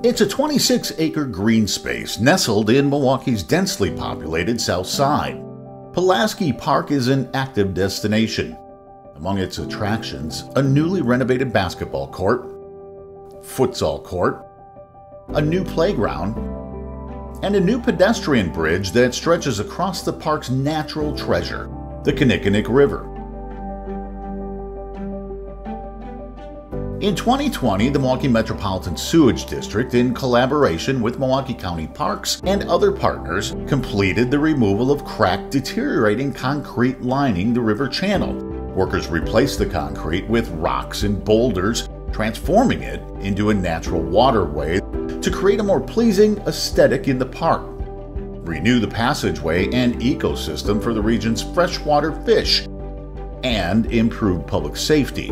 It's a 26-acre green space nestled in Milwaukee's densely populated south side. Pulaski Park is an active destination. Among its attractions, a newly renovated basketball court, futsal court, a new playground, and a new pedestrian bridge that stretches across the park's natural treasure, the Kinnickinnic River. In 2020, the Milwaukee Metropolitan Sewerage District, in collaboration with Milwaukee County Parks and other partners, completed the removal of cracked, deteriorating concrete lining the river channel. Workers replaced the concrete with rocks and boulders, transforming it into a natural waterway to create a more pleasing aesthetic in the park, renew the passageway and ecosystem for the region's freshwater fish, and improve public safety.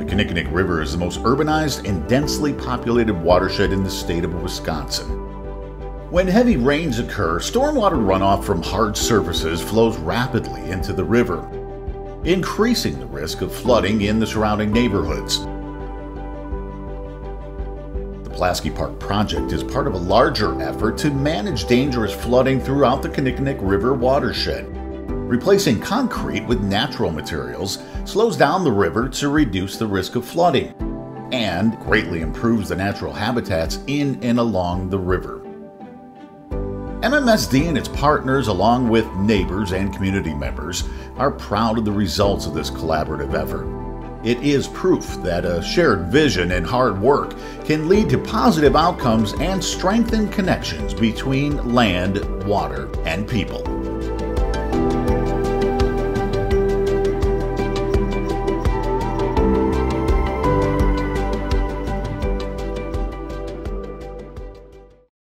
The Kinnickinnic River is the most urbanized and densely populated watershed in the state of Wisconsin. When heavy rains occur, stormwater runoff from hard surfaces flows rapidly into the river, increasing the risk of flooding in the surrounding neighborhoods. The Pulaski Park project is part of a larger effort to manage dangerous flooding throughout the Kinnickinnic River watershed. Replacing concrete with natural materials slows down the river to reduce the risk of flooding and greatly improves the natural habitats in and along the river. MMSD and its partners, along with neighbors and community members, are proud of the results of this collaborative effort. It is proof that a shared vision and hard work can lead to positive outcomes and strengthen connections between land, water, and people.